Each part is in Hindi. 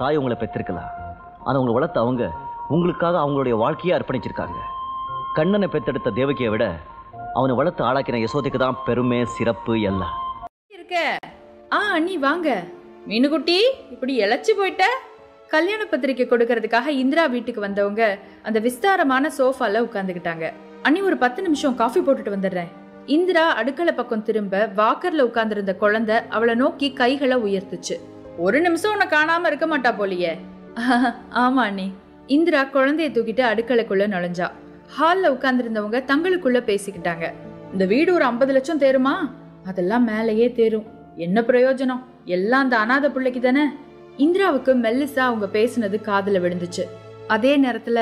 தாய் உங்களை பெற்றிருக்கலாம், ஆனால் உங்களை வளர்த்த அவங்க உங்களுக்காக அவங்களுடைய வாழ்க்கையை அர்ப்பணிச்சிருக்காங்க. கண்ணனை பெற்றெடுத்த தேவகியை விட அவனை வளர்த்து ஆளாக்கின யசோதைக்கு தான் பெருமை, சிறப்பு எல்லாம் இருக்க. அண்ணி வாங்க. மீனுகுட்டி, இப்படி இழைச்சி போயிட்ட. கல்யாண பத்திரிக்கை கொடுக்கறதுக்காக இந்திரா வீட்டுக்கு வந்தவங்க அந்த விஸ்தாரமான சோஃபால உட்காந்துக்கிட்டாங்க. அண்ணி ஒரு 10 நிமிஷம் காஃபி போட்டுட்டு வந்துடுறேன். இந்திரா அடுக்களை பக்கம் திரும்ப வாக்கர்ல உட்கார்ந்திருந்த குழந்தை அவளை நோக்கி கைகளை உயர்த்துச்சு. 1 நிமிஷம் உன்னை காணாம இருக்க மாட்டா போலியே. ஆமா அண்ணி. இந்திரா குழந்தைய தூக்கிட்டு அடுக்கலைக்குள்ள நுழைஞ்சா. ஹால்ல உட்கார்ந்திருந்தவங்க தங்களுக்குள்ள பேசிக்கிட்டாங்க. இந்த வீடு ஒரு 50 லட்சம் தேருமா? அதெல்லாம் மேலேயே தேரும். என்ன பிரயோஜனம்? எல்லாம் அந்த அனாத பிள்ளைக்கு தானே. இந்திராவுக்கு மெல்லிசா அவங்க பேசுனது காதுல விழுந்துச்சு. அதே நேரத்துல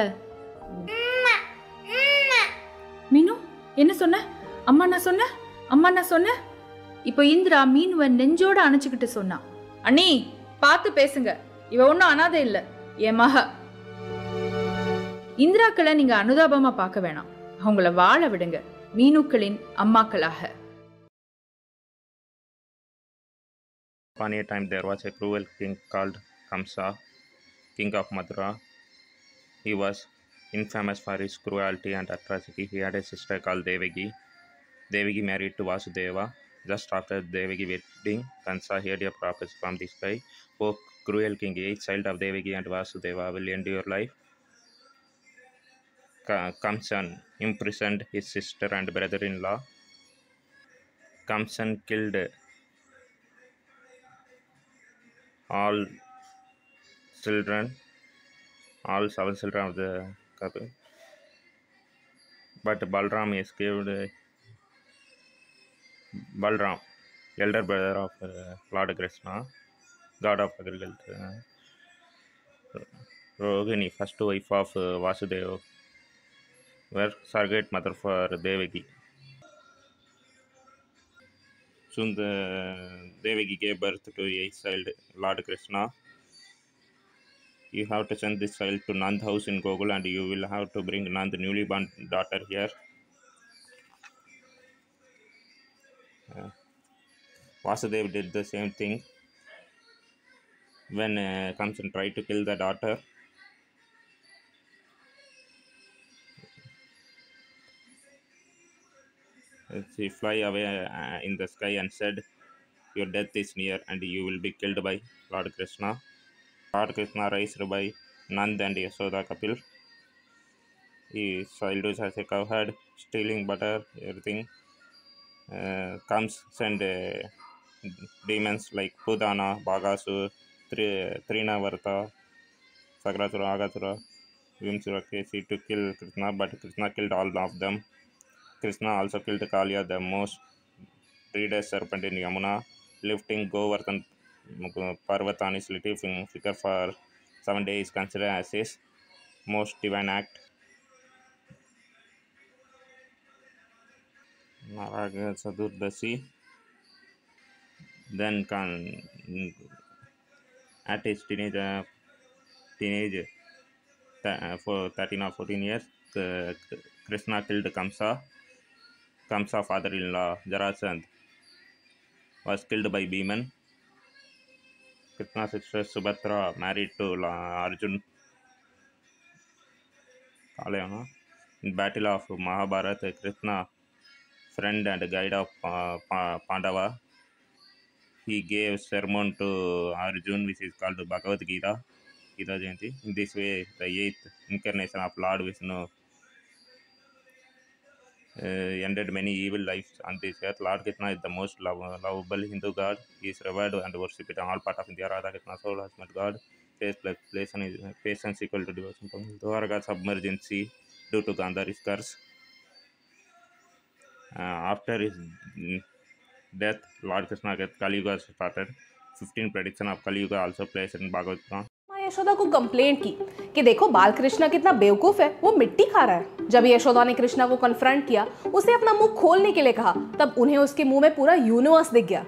மீனு என்ன சொன்ன? அம்மா நான் சொன்ன. இப்போ இந்திரா மீனுவை நெஞ்சோட அணைச்சுக்கிட்டு சொன்னா, அண்ணி பார்த்து பேசுங்க, இவ ஒன்னும் அனாதை இல்ல, என் மக. இந்திராக்களை நீங்க அனுதாபமா பார்க்க வேணாம், அவங்கள வாழ விடுங்க மீனுக்களின் அம்மாக்களாக. Upon a time there was a cruel king called Kamsa, king of Mathura. He was infamous for his cruelty and atrocity. He had a sister called Devagi. Devagi married to Vasudeva. Just after Devagi wedding, Kamsa heard a prophecy from the sky. "O cruel king, each child of Devagi and Vasudeva will end your life." Kamsan imprisoned his sister and brother-in-law. Kamsan killed all 7 children of the couple, but Balram escaped. Balram, elder brother of Lord Krishna, god of agriculture, Rohini, first wife of Vasudeva, were surrogate mother for Devaki. Soon the Devaki gave birth to a child, Lord Krishna. You have to send this child to Nand house in Gokul, and you will have to bring Nand newly born daughter here. Vasudeva did the same thing. When Kamsan tried to kill the daughter, she fly away in the sky and said, "Your death is near and you will be killed by Lord Krishna." Lord Krishna raised by Nand and Yashoda Kapil. He childhood as a cowherd, stealing butter, everything. Comes and demons like Pudana, Bagasur, Trinavarta, Sagrasura, Agasura, Vimsura, Kesi to kill Krishna, but Krishna killed all of them. Krishna also killed Kaliya, the most dreaded serpent in Yamuna, lifting Govardhan Parvat on his little figure for 7 days, considered as his most divine act. Naraga Sadurdasi then at his teenage for 13 or 14 years, Krishna killed Kamsa. Kamsa father-in-law Jarasandh was killed by Bhiman. Krishna's sister Subhadra married to Arjun. In battle of Mahabharata, Krishna, friend and guide of Pandava, he gave sermon to Arjun, which is called Bhagavad Gita, Gita Jayanti. In this way, the 8th incarnation of Lord Vishnu ended many evil lives on this earth. Lord Krishna is the most lovable Hindu god. He is revered and worshipped in all parts of India. Radha Krishna soul has met God. Patience equal to devotion. Dwarka submerged in sea due to Gandhari's curse. After his death, Lord Krishna get Kali Yuga started. 15 prediction of Kali Yuga also placed in Bhagavad Gita. Yashoda को कंप्लेंट की कि देखो बाल कृष्णा कितना बेवकूफ है, वो मिट्टी खा रहा है। जब यशोदा ने कृष्णा को कन्फ्रंट किया, उसे अपना मुंह खोलने के लिए कहा, तब उन्हें उसके मुंह में पूरा यूनिवर्स दिख गया।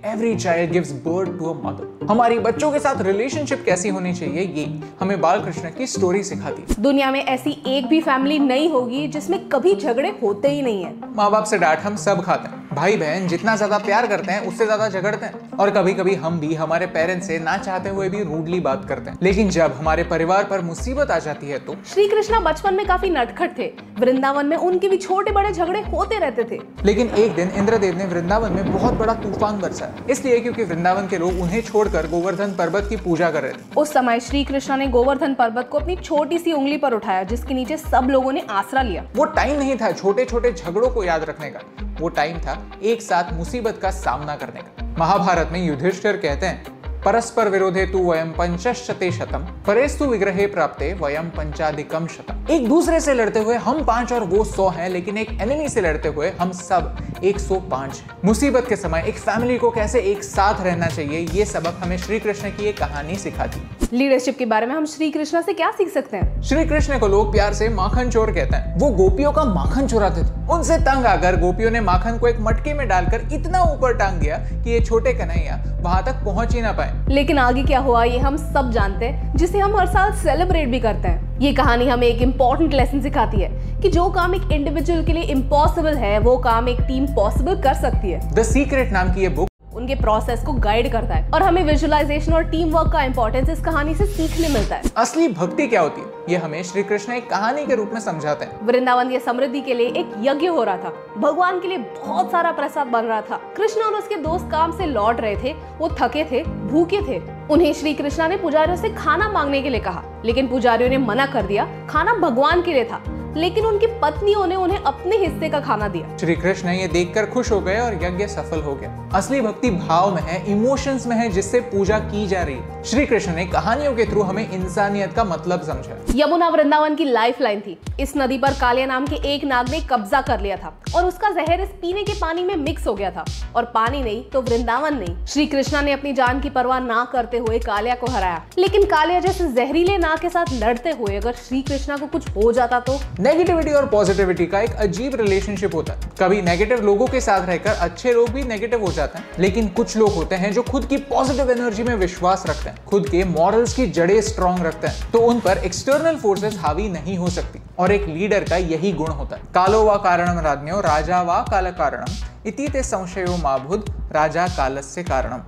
Every child gives birth to a mother. हमारी बच्चों के साथ रिलेशनशिप कैसी होनी चाहिए, ये हमें बाल कृष्ण की स्टोरी सिखाती है। दुनिया में ऐसी एक भी फैमिली नहीं होगी जिसमें कभी झगड़े होते ही नहीं है। माँ बाप से डांट हम सब खाते हैं, भाई बहन जितना ज्यादा प्यार करते हैं उससे ज्यादा झगड़ते हैं, और कभी कभी हम भी हमारे पेरेंट्स से ना चाहते हुए भी रूडली बात करते हैं। लेकिन जब हमारे परिवार पर मुसीबत आ जाती है तो श्री कृष्णा बचपन में काफी नटखट थे। वृंदावन में उनके भी छोटे बड़े झगड़े होते रहते थे। लेकिन एक दिन इंद्रदेव ने वृंदावन में बहुत बड़ा तूफान बरसाया, इसलिए क्योंकि वृंदावन के लोग उन्हें छोड़कर गोवर्धन पर्वत की पूजा कर रहे थे। उस समय श्री कृष्णा ने गोवर्धन पर्वत को अपनी छोटी सी उंगली पर उठाया, जिसके नीचे सब लोगों ने आसरा लिया। वो टाइम नहीं था छोटे छोटे झगड़ों को याद रखने का, वो टाइम था एक साथ मुसीबत का सामना करने का। महाभारत में युधिष्ठिर कहते हैं, परस्पर विरोधे तु वयम पंचशते शतम परेस्तु विग्रहे प्राप्ते वयम पंचाधिकम शतम। एक दूसरे से लड़ते हुए हम 5 और वो 100 हैं, लेकिन एक एनिमी से लड़ते हुए हम सब 105 हैं। मुसीबत के समय एक फैमिली को कैसे एक साथ रहना चाहिए, ये सबक हमें श्री कृष्ण की एक कहानी सिखाती। लीडरशिप के बारे में हम श्री कृष्ण से क्या सीख सकते हैं? श्री कृष्ण को लोग प्यार से माखन चोर कहते हैं। वो गोपियों का माखन चुराते थे। उनसे तंग आकर गोपियों ने माखन को एक मटके में डालकर इतना ऊपर टांग दिया कि ये छोटे कन्हैया वहां तक पहुंच ही ना पाए। लेकिन आगे क्या हुआ ये हम सब जानते हैं, जिसे हम हर साल सेलिब्रेट भी करते हैं। ये कहानी हमें एक इम्पोर्टेंट लेसन सिखाती है कि जो काम एक इंडिविजुअल के लिए इम्पॉसिबल है, वो काम एक टीम पॉसिबल कर सकती है। द सीक्रेट नाम की ये बुक उनके प्रोसेस को गाइड करता है और हमें विजुअलाइजेशन और टीम वर्क का इंपॉर्टेंस इस कहानी से सीखने मिलता है। असली भक्ति क्या होती है ये हमें श्री कृष्ण एक कहानी के रूप में समझाते हैं। वृंदावन की समृद्धि के लिए एक यज्ञ हो रहा था। भगवान के लिए बहुत सारा प्रसाद बन रहा था। कृष्ण और उसके दोस्त काम से लौट रहे थे। वो थके थे, भूखे थे। उन्हें श्री कृष्णा ने पुजारियों से खाना मांगने के लिए कहा, लेकिन पुजारियों ने मना कर दिया। खाना भगवान के लिए था, लेकिन उनकी पत्नियों ने उन्हें अपने हिस्से का खाना दिया। श्री कृष्ण ये देखकर खुश हो गए और यज्ञ सफल हो गया। असली भक्ति भाव में है, इमोशंस में है, जिससे पूजा की जा रही है। श्री कृष्ण ने कहानियों के थ्रू हमें इंसानियत का मतलब समझा। यमुना वृंदावन की लाइफलाइन थी। इस नदी पर कालिया नाम के एक नाग ने कब्जा कर लिया था और उसका जहर इस पीने के पानी में मिक्स हो गया था। और पानी नहीं तो वृंदावन नहीं। श्री कृष्णा ने अपनी जान की परवाह ना करते हुए कालिया को हराया। लेकिन कालिया जैसे जहरीले नाग के साथ लड़ते हुए अगर श्री कृष्णा को कुछ हो जाता तो? नेगेटिविटी और पॉजिटिविटी का एक अजीब रिलेशनशिप होता है। कभी नेगेटिव लोगों के साथ रहकर अच्छे लोग भी नेगेटिव हो जाते हैं, लेकिन कुछ लोग होते हैं जो खुद की पॉजिटिव एनर्जी में विश्वास रखते हैं, खुद के मॉरल्स की जड़ें स्ट्रॉन्ग रखते हैं, तो उन पर एक्सटर्नल फोर्सेस हावी नहीं हो सकती। और एक लीडर का यही गुण होता है। कालो वा कारणम राज्ञो राजा वा काल कारणम इति ते संशयो माबुध राजा कालस्य कारणम।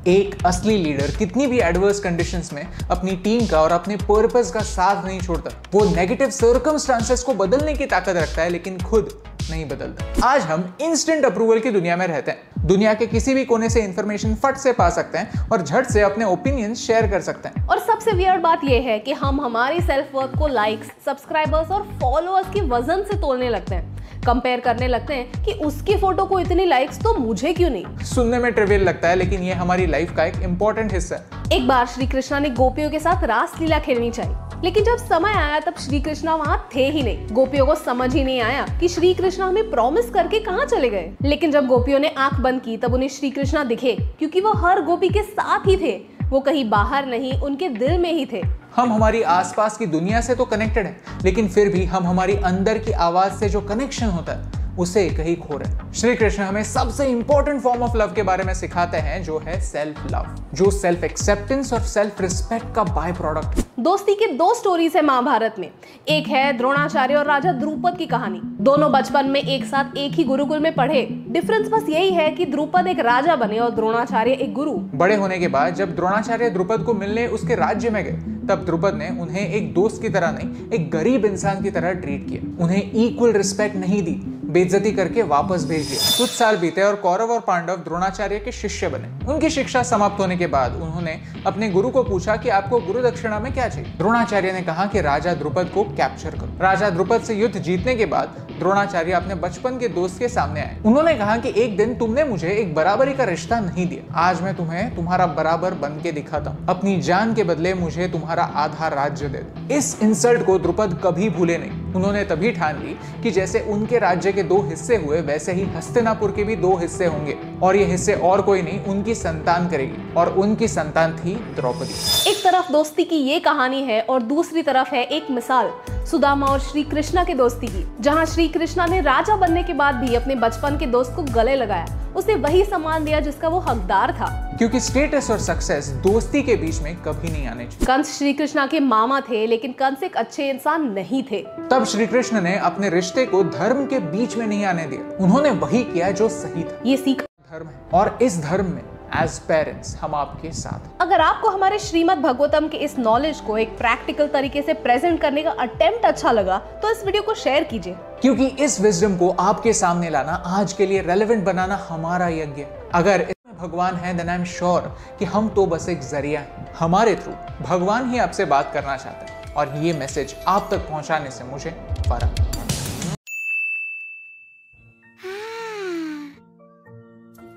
एक असली लीडर कितनी भी एडवर्स कंडीशंस में अपनी टीम का और अपने पर्पस का साथ नहीं छोड़ता। वो नेगेटिव सर्कमस्टांसेस को बदलने की ताकत रखता है, लेकिन खुद नहीं बदलता। आज हम इंस्टेंट अप्रूवल की दुनिया में रहते हैं। दुनिया के किसी भी कोने से इंफॉर्मेशन फट से पा सकते हैं और झट से अपने ओपिनियन शेयर कर सकते हैं। और सबसे वियर्ड बात यह है कि हम हमारी सेल्फ वर्थ को लाइक्स, सब्सक्राइबर्स और फॉलोअर्स के वजन से तोलने लगते हैं। कंपेयर करने लगते हैं कि उसकी फोटो को इतनी लाइक्स तो मुझे क्यों नहीं। सुनने में ट्रिवियल लगता है, लेकिन ये हमारी लाइफ का एक इंपॉर्टेंट हिस्सा है। एक बार श्री कृष्णा ने गोपियों के साथ रास लीला खेलनी चाहिए, लेकिन जब समय आया तब श्री कृष्णा वहाँ थे ही नहीं। गोपियों को समझ ही नहीं आया कि श्री कृष्णा हमें प्रॉमिस करके कहाँ चले गए। लेकिन जब गोपियों ने आंख बंद की तब उन्हें श्री कृष्णा दिखे, क्योंकि वो हर गोपी के साथ ही थे। वो कहीं बाहर नहीं, उनके दिल में ही थे। हम हमारी आसपास की दुनिया से तो कनेक्टेड हैं, लेकिन फिर भी हम हमारी अंदर की आवाज से जो कनेक्शन होता है उसे कहीं खो रहे। श्री कृष्ण हमें सबसे इंपॉर्टेंट फॉर्म ऑफ लव के बारे में सिखाते हैं, जो है सेल्फ लव, जो सेल्फ एक्सेप्टेंस और सेल्फ रिस्पेक्ट का बाय प्रोडक्ट। दोस्ती के 2 स्टोरीज है महाभारत में। एक है द्रोणाचार्य और राजा द्रुपद की कहानी। दोनों बचपन में एक साथ एक ही गुरुकुल में पढ़े। डिफरेंस बस यही है कि द्रुपद एक राजा बने और द्रोणाचार्य एक गुरु। बड़े होने के बाद जब द्रोणाचार्य द्रुपद को मिलने उसके राज्य में गए, तब द्रुपद ने उन्हें एक दोस्त की तरह नहीं, एक गरीब इंसान की तरह ट्रीट किया। उन्हें इक्वल रिस्पेक्ट नहीं दी, बेइज्जती करके वापस भेज दिया। कुछ साल बीते और कौरव और पांडव द्रोणाचार्य के शिष्य बने। उनकी शिक्षा समाप्त होने के बाद उन्होंने अपने गुरु को पूछा कि आपको गुरु दक्षिणा में क्या चाहिए। द्रोणाचार्य ने कहा कि राजा द्रुपद को कैप्चर करो। राजा द्रुपद से युद्ध जीतने के बाद द्रोणाचार्य अपने बचपन के दोस्त के सामने आए। उन्होंने कहा कि एक दिन तुमने मुझे एक बराबरी का रिश्ता नहीं दिया, आज मैं तुम्हें तुम्हारा बराबर बन के दिखाता हूँ। अपनी जान के बदले मुझे तुम्हारा आधा राज्य दे दो। इस इंसल्ट को द्रुपद कभी भूले नहीं। उन्होंने तभी ठान ली कि जैसे उनके राज्य के 2 हिस्से हुए, वैसे ही हस्तिनापुर के भी 2 हिस्से होंगे, और ये हिस्से और कोई नहीं, उनकी संतान करेगी। और उनकी संतान थी द्रौपदी। एक तरफ दोस्ती की ये कहानी है और दूसरी तरफ है एक मिसाल सुदामा और श्री कृष्णा की दोस्ती की, जहाँ श्री कृष्णा ने राजा बनने के बाद भी अपने बचपन के दोस्त को गले लगाया, उसे वही सम्मान दिया जिसका वो हकदार था, क्योंकि स्टेटस और सक्सेस दोस्ती के बीच में कभी नहीं आने चाहिए। कंस श्री कृष्णा के मामा थे, लेकिन कंस एक अच्छे इंसान नहीं थे। तब श्री कृष्ण ने अपने रिश्ते को धर्म के बीच में नहीं आने दिया। उन्होंने वही किया जो सही था। ये सीख धर्म है, और इस धर्म में एज पेरेंट्स हम आपके साथ। अगर आपको हमारे श्रीमद् भागवतम के इस नॉलेज को एक प्रैक्टिकल तरीके से प्रेजेंट करने का अटेम्प्ट अच्छा लगा तो इस वीडियो को शेयर कीजिए, क्योंकि इस विजडम को आपके सामने लाना, आज के लिए रेलेवेंट बनाना हमारा यज्ञ। अगर इसमें भगवान है देन आई एम श्योर कि हम तो बस एक जरिया हैं। हमारे थ्रू भगवान ही आपसे बात करना चाहते हैं, और ये मैसेज आप तक पहुंचाने से मुझे फर्क।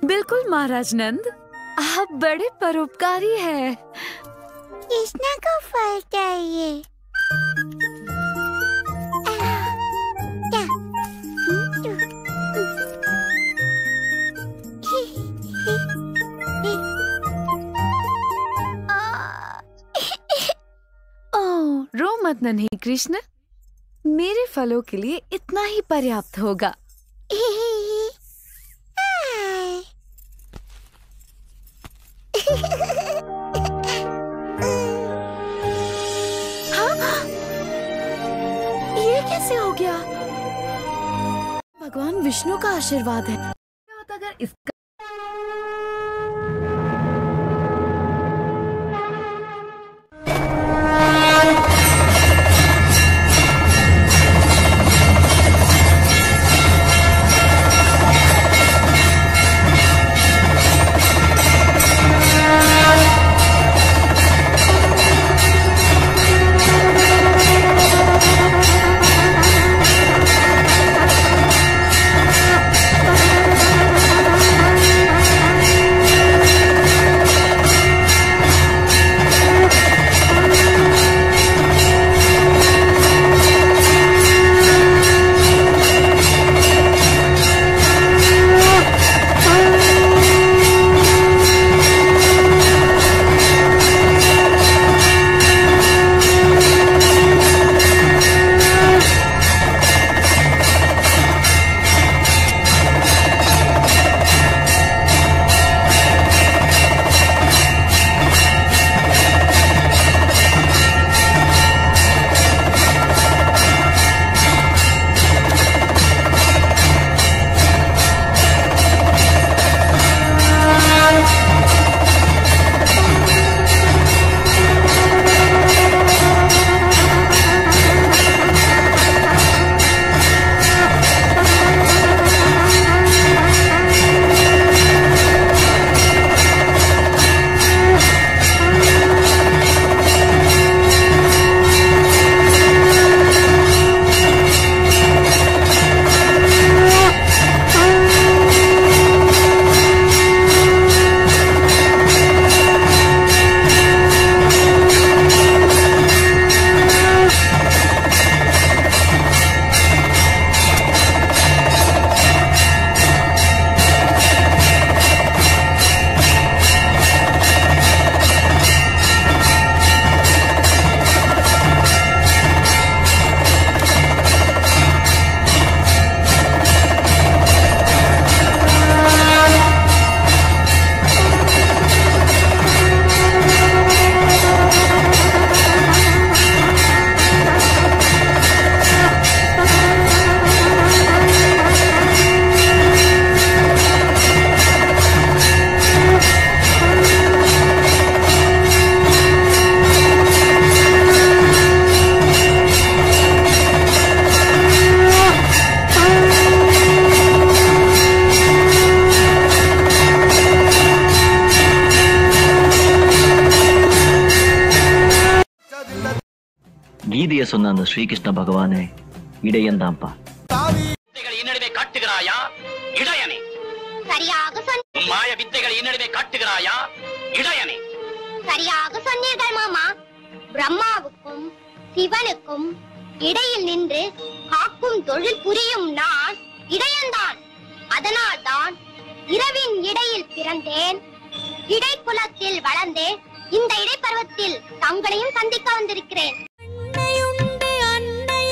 बिल्कुल महाराज नंद, आप बड़े परोपकारी हैं। कृष्णा को फल चाहिए। ओह, रो मत नन्ही कृष्ण, मेरे फलों के लिए इतना ही पर्याप्त होगा। ये कैसे हो गया? भगवान विष्णु का आशीर्वाद है। क्या होता अगर इसका கீதையை சொன்ன அந்த ஸ்ரீகிருஷ்ண பகவானே இடையன் தான்ப்பா. என்னிடமே காட்டுகிறாயா இடையனே? சரியாக உன் மாய வித்தைகள் என்னிடமே காட்டுகிறாயா இடையனே? சரியாக சொன்னீர்கள் மாமா. பிரம்மாவுக்கும் சிவனுக்கும் இடையில் நின்று காக்கும் தொழில் புரியும் நான் இடையன்தான். அதனால்தான் இரவின் இடையில் பிறந்தேன், இடைக்குலத்தில் வளர்ந்தேன். இந்த இடைப்பருவத்தில் தங்களையும் சந்திக்க வந்திருக்கிறேன். அன்னை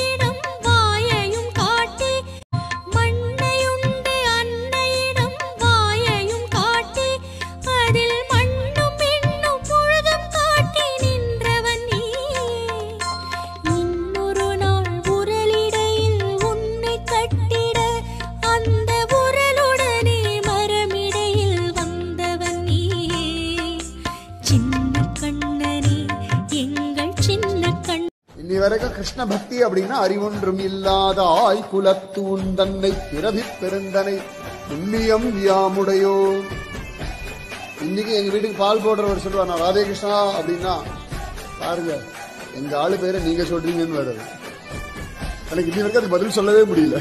வரைக்கும் கிருஷ்ண பக்தி அப்படின்னா அறிவொன்றும் இல்லாத ஆய் குலத்து உந்தன்னை பிறவி பெருந்தனை புண்ணியம் யாமுடையோ. இன்னைக்கு எங்க வீட்டுக்கு பால் போடுறவர் சொல்லுவா, நான் ராதே கிருஷ்ணா அப்படின்னா பாருங்க எங்க ஆளு பேரை நீங்க சொல்றீங்கன்னு வருது. எனக்கு இன்னி வரைக்கும் அதுக்கு பதில் சொல்லவே முடியல.